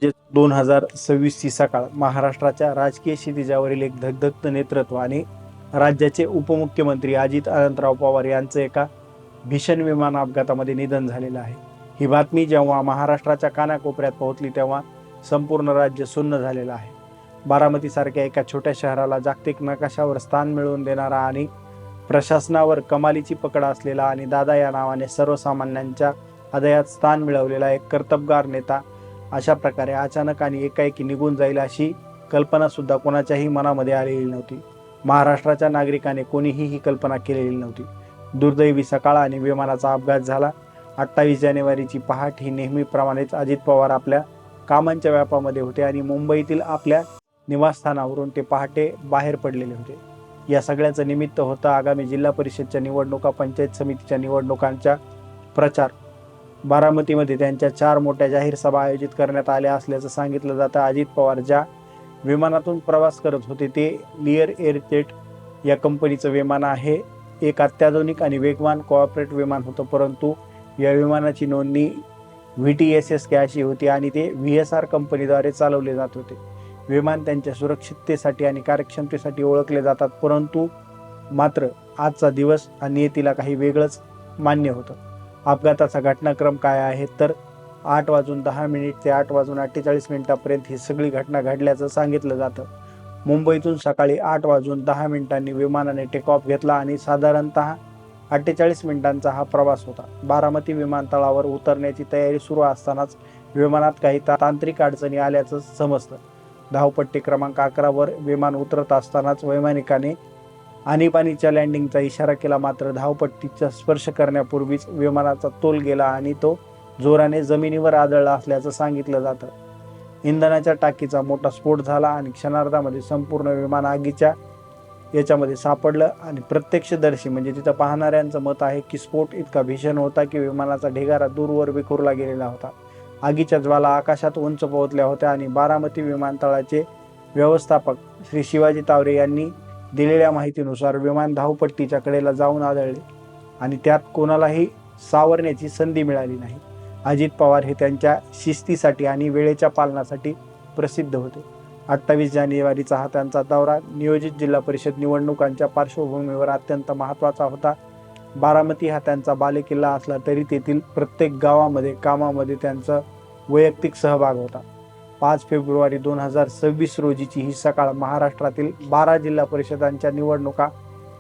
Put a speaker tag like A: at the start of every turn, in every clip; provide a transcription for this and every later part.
A: जे 2026 ची सकाळ महाराष्ट्राच्या राजकीय क्षितिजावरील एक धगधगतं नेतृत्व आणि राज्याचे उपमुख्यमंत्री अजित अनंतराव पवार यांचं एका भीषण विमान अपघातामध्ये निधन झालेलं आहे. ही बातमी जेव्हा महाराष्ट्राच्या कानाकोपऱ्यात पोहोचली तेव्हा संपूर्ण राज्य सुन्न झालेलं आहे. बारामतीसारख्या एका छोट्या शहराला जागतिक नकाशावर स्थान मिळवून देणारा आणि प्रशासनावर कमालीची पकड असलेला आणि दादा या नावाने सर्वसामान्यांच्या हृदयात स्थान मिळवलेला एक कर्तबगार नेता अशा प्रकारे अचानक आणि एकाएकी निघून जाईल अशी कल्पना सुद्धा कोणाच्याही मनामध्ये आलेली नव्हती. महाराष्ट्राच्या नागरिकाने कोणीही ही कल्पना केलेली नव्हती. दुर्दैवी सकाळ आणि विमानाचा अपघात झाला. 28 जानेवारीची पहाट ही नेहमीप्रमाणेच अजित पवार आपल्या कामांच्या व्यापामध्ये होते आणि मुंबईतील आपल्या निवासस्थानावरून ते पहाटे बाहेर पडलेले होते. या सगळ्याचं निमित्त होतं आगामी जिल्हा परिषदच्या निवडणुका, पंचायत समितीच्या निवडणुकांचा प्रचार. बारामतीमध्ये त्यांच्या 4 मोठ्या जाहीर सभा आयोजित करण्यात आल्या असल्याचं सांगितलं जातं. अजित पवार ज्या विमानातून प्रवास करत होते ते लिअर एअरजेट या कंपनीचं विमान आहे. एक अत्याधुनिक आणि वेगवान कॉर्पोरेट विमान होतं, परंतु या विमानाची नोंदणी VTSS अशी होती आणि ते VSR कंपनीद्वारे चालवले जात होते. विमान त्यांच्या सुरक्षिततेसाठी आणि कार्यक्षमतेसाठी ओळखले जातात, परंतु मात्र आजचा दिवस आणि नियतीला काही वेगळंच मान्य होतं. अपघाताचा घटनाक्रम काय आहे तर 8:10 ते 8:48 ही सगळी घटना घडल्याचं सांगितलं जातं. मुंबईतून सकाळी 8:10 विमानाने टेक ऑफ घेतला आणि साधारणतः 48 मिनिटांचा हा प्रवास होता. बारामती विमानतळावर उतरण्याची तयारी सुरू असतानाच विमानात काही तांत्रिक अडचणी आल्याचं समजतं. धावपट्टी क्रमांक 11 वर विमान उतरत असतानाच वैमानिकाने आणीबाणीच्या लँडिंगचा इशारा केला, मात्र धावपट्टीचा स्पर्श करण्यापूर्वीच विमानाचा तोल गेला आणि तो जोराने जमिनीवर आदळला असल्याचं सांगितलं जातं. इंधनाच्या टाकीचा मोठा स्फोट झाला आणि क्षणार्धामध्ये संपूर्ण विमान आगीच्या याच्यामध्ये सापडलं आणि प्रत्यक्षदर्शी म्हणजे तिथं पाहणाऱ्यांचं मत आहे की स्फोट इतका भीषण होता की विमानाचा ढिगारा दूरवर विखुरला गेलेला होता. आगीच्या ज्वाला आकाशात उंच पोहोचल्या होत्या आणि बारामती विमानतळाचे व्यवस्थापक श्री शिवाजी तावरे यांनी दिलेल्या माहितीनुसार विमान धावपट्टीच्या कडेला जाऊन आदळले आणि त्यात कोणालाही सावरण्याची संधी मिळाली नाही. अजित पवार हे त्यांच्या शिस्तीसाठी आणि वेळेच्या पालनासाठी प्रसिद्ध होते. 28 जानेवारीचा हा त्यांचा दौरा नियोजित जिल्हा परिषद निवडणुकांच्या पार्श्वभूमीवर अत्यंत महत्त्वाचा होता. बारामती हा त्यांचा बालेकिल्ला असला तरी तेथील प्रत्येक गावामध्ये कामामध्ये त्यांचा वैयक्तिक सहभाग होता. 5 फेब्रुवारी 2026 रोजीची ही सकाळ महाराष्ट्रातील 12 जिल्हा परिषदांच्या निवडणुका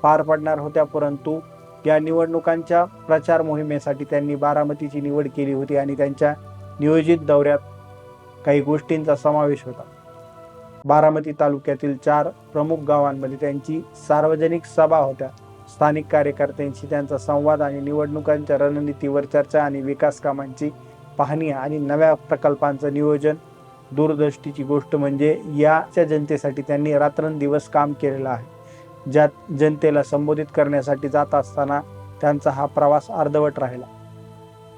A: पार पडणार होत्या, परंतु या निवडणुकांच्या प्रचार मोहिमेसाठी त्यांनी बारामतीची निवड केली होती आणि त्यांच्या नियोजित दौऱ्यात काही गोष्टींचा समावेश होता. बारामती तालुक्यातील 4 प्रमुख गावांमध्ये त्यांची सार्वजनिक सभा होत्या. स्थानिक कार्यकर्त्यांशी त्यांचा संवाद आणि निवडणुकांच्या रणनीतीवर चर्चा आणि विकास कामांची पाहणी आणि नव्या प्रकल्पांचं नियोजन. दूरदृष्टीची गोष्ट म्हणजे याच्या जनतेसाठी त्यांनी रात्रंदिवस काम केलेलं आहे. ज्यात जनतेला संबोधित करण्यासाठी जात असताना त्यांचा हा प्रवास अर्धवट राहिला.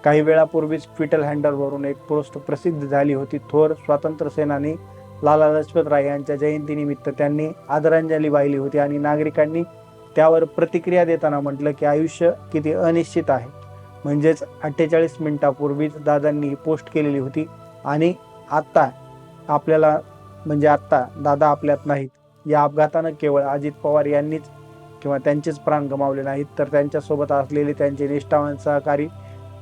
A: काही वेळापूर्वीच ट्विटर हँडलवरून एक पोस्ट प्रसिद्ध झाली होती. थोर स्वातंत्र्य सेनानी लाला लजपत राय यांच्या जयंतीनिमित्त त्यांनी आदरांजली वाहिली होती आणि नागरिकांनी त्यावर प्रतिक्रिया देताना म्हटलं की आयुष्य किती अनिश्चित आहे. म्हणजेच 48 मिनिटापूर्वीच दादांनी ही पोस्ट केलेली होती आणि आत्ता आपल्याला म्हणजे आत्ता दादा आपल्यात नाहीत. या अपघातानं केवळ अजित पवार यांनीच किंवा त्यांचेच प्राण गमावले नाहीत, तर त्यांच्यासोबत असलेले त्यांचे निष्ठावान सहकारी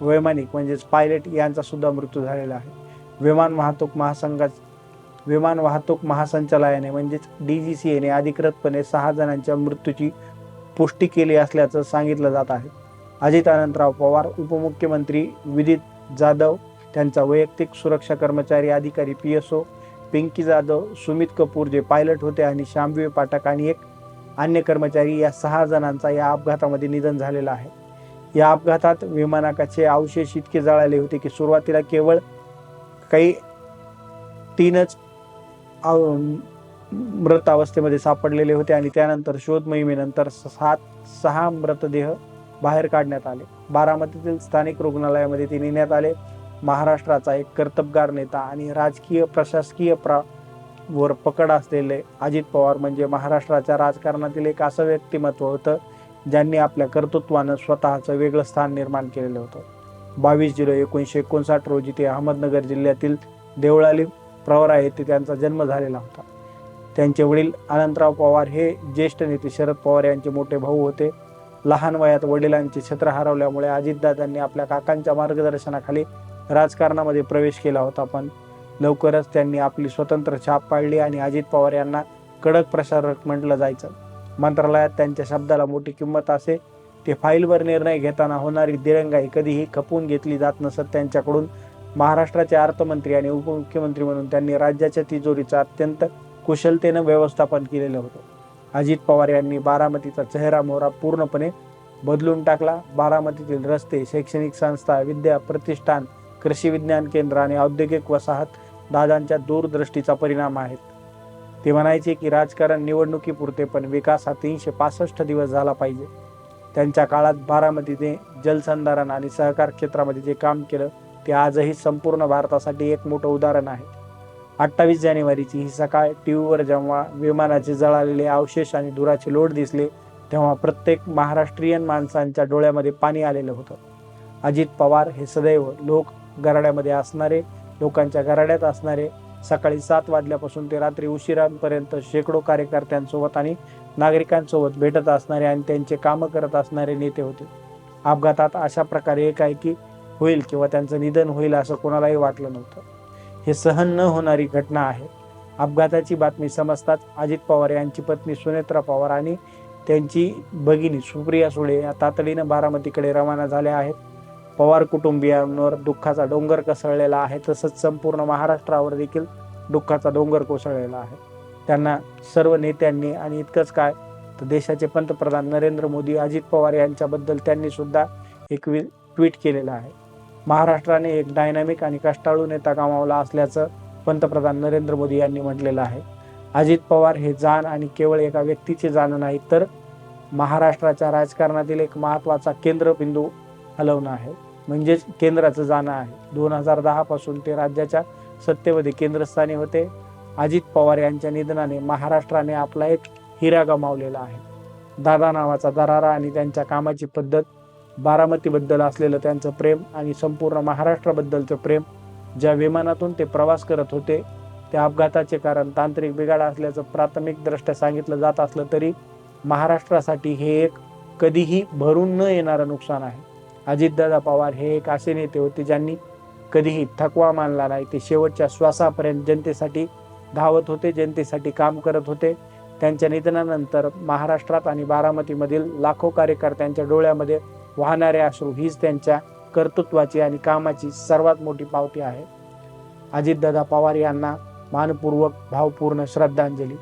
A: वैमानिक म्हणजेच पायलट यांचा सुद्धा मृत्यू झालेला आहे. विमान वाहतूक महासंचालयाने म्हणजेच DGCA अधिकृतपणे 6 जणांच्या मृत्यूची पुष्टी केली असल्याचं सांगितलं जात आहे. अजित अनंतराव पवार, उपमुख्यमंत्री विदित जाधव, त्यांचा वैयक्तिक सुरक्षा कर्मचारी अधिकारी PSO पिंकी जाधव, सुमित कपूर जे पायलट होते आणि शामवीर पाठक आणि एक अन्य कर्मचारी या 6 जणांचा या अपघातामध्ये निधन झालेलं आहे. या अपघातात विमानाचे अवशेष इतके जळाले होते की सुरुवातीला केवळ काही 3च मृत अवस्थेमध्ये सापडलेले होते आणि त्यानंतर शोध मोहिमेनंतर 6 मृतदेह बाहेर काढण्यात आले. बारामतीतील स्थानिक रुग्णालयामध्ये ते नेण्यात आले. महाराष्ट्राचा एक कर्तबगार नेता आणि राजकीय प्रशासकीय वर पकड असलेले अजित पवार म्हणजे महाराष्ट्राच्या राजकारणातील एक असं व्यक्तिमत्व होतं ज्यांनी आपल्या कर्तृत्वानं स्वतःचं वेगळं स्थान निर्माण केलेलं होतं. 22 जुलै 1959 रोजी ते अहमदनगर जिल्ह्यातील देवळाली प्रवरा येथे त्यांचा जन्म झालेला होता. त्यांचे वडील अनंतराव पवार हे ज्येष्ठ नेते शरद पवार यांचे मोठे भाऊ होते. लहान वयात वडिलांचे छत्र हरवल्यामुळे अजितदादांनी आपल्या काकांच्या मार्गदर्शनाखाली राजकारणामध्ये प्रवेश केला होता, पण लवकरच त्यांनी आपली स्वतंत्र छाप पाडली आणि अजित पवार यांना कडक प्रशासक म्हटलं जायचं. मंत्रालयात त्यांच्या शब्दाला मोठी किंमत असे. ते फाईलवर निर्णय घेताना होणारी दिरंगाई कधीही खपवून घेतली जात नसत. त्यांच्याकडून महाराष्ट्राचे अर्थमंत्री आणि उपमुख्यमंत्री म्हणून त्यांनी राज्याच्या तिजोरीचं अत्यंत कुशलतेनं व्यवस्थापन केलेलं होतं. अजित पवार यांनी बारामतीचा चेहरा मोहरा पूर्णपणे बदलून टाकला. बारामतीतील रस्ते, शैक्षणिक संस्था, विद्या प्रतिष्ठान, कृषी विज्ञान केंद्र आणि औद्योगिक वसाहत दादांच्या दूरदृष्टीचा परिणाम आहेत. ते म्हणायचे की राजकारण निवडणुकीपुरते, पण विकास हा 365 दिवस झाला पाहिजे. त्यांच्या काळात बारामतीने जलसंधारण आणि सहकार क्षेत्रामध्ये जे काम केलं ते आजही संपूर्ण भारतासाठी एक मोठं उदाहरण आहे. 28 जानेवारीची ही सकाळ टीव्हीवर जेव्हा विमानाचे जळालेले अवशेष आणि धुराचे लोट दिसले, तेव्हा प्रत्येक महाराष्ट्रीयन माणसांच्या डोळ्यामध्ये पाणी आलेलं होतं. अजित पवार हे सदैव लोकांच्या घराड्यात असणारे, सकाळी 7 वाजल्यापासून ते रात्री उशिरापर्यंत शेकडो कार्यकर्त्यांसोबत आणि नागरिकांसोबत भेटत असणारे आणि त्यांचे कामं करत असणारे नेते होते. अपघातात अशा प्रकारे एकाएकी होईल किंवा त्यांचं निधन होईल असं कोणालाही वाटलं नव्हतं. हे सहन न होणारी घटना आहे. अपघाताची बातमी समजताच अजित पवार यांची पत्नी सुनेत्रा पवार आणि त्यांची भगिनी सुप्रिया सुळे या तातडीनं बारामतीकडे रवाना झाल्या आहेत. पवार कुटुंबियांवर दुःखाचा डोंगर कोसळलेला आहे, तसंच संपूर्ण महाराष्ट्रावर देखील दुःखाचा डोंगर कोसळलेला आहे. त्यांना सर्व नेत्यांनी आणि इतकंच काय तर देशाचे पंतप्रधान नरेंद्र मोदी अजित पवार यांच्याबद्दल त्यांनी सुद्धा एक ट्विट केलेलं आहे. महाराष्ट्राने एक डायनामिक आणि कष्टाळू नेता गमावला असल्याचं पंतप्रधान नरेंद्र मोदी यांनी म्हटलेलं आहे. अजित पवार हे जाण आणि केवळ एका व्यक्तीचे जाण नाही, तर महाराष्ट्राच्या राजकारणातील एक महत्त्वाचा केंद्रबिंदू हलवणं आहे, म्हणजेच केंद्राचं जाणं आहे. 2010 पासून ते राज्याच्या सत्तेमध्ये केंद्रस्थानी होते. अजित पवार यांच्या निधनाने महाराष्ट्राने आपला एक हिरा गमावलेला आहे. दादा नावाचा दरारा आणि त्यांच्या कामाची पद्धत, बारामतीबद्दल असलेलं त्यांचं प्रेम आणि संपूर्ण महाराष्ट्राबद्दलचं प्रेम, ज्या विमानातून ते प्रवास करत होते त्या अपघाताचे कारण तांत्रिक बिघाड असल्याचं प्राथमिक दृष्ट्या सांगितलं जात असलं तरी महाराष्ट्रासाठी हे एक कधीही भरून न येणारं नुकसान आहे. अजितदादा पवार हे एक असे नेते होते ज्यांनी कधीही थकवा मानला नाही. ते शेवटच्या श्वासापर्यंत जनतेसाठी धावत होते, जनतेसाठी काम करत होते. त्यांच्या निधनानंतर महाराष्ट्रात आणि बारामतीमधील लाखो कार्यकर्त्यांच्या डोळ्यामध्ये वाहणारे अश्रू हीच त्यांच्या कर्तृत्वाची आणि कामाची सर्वात मोठी पावती आहे. अजितदादा पवार यांना मानपूर्वक भावपूर्ण श्रद्धांजली.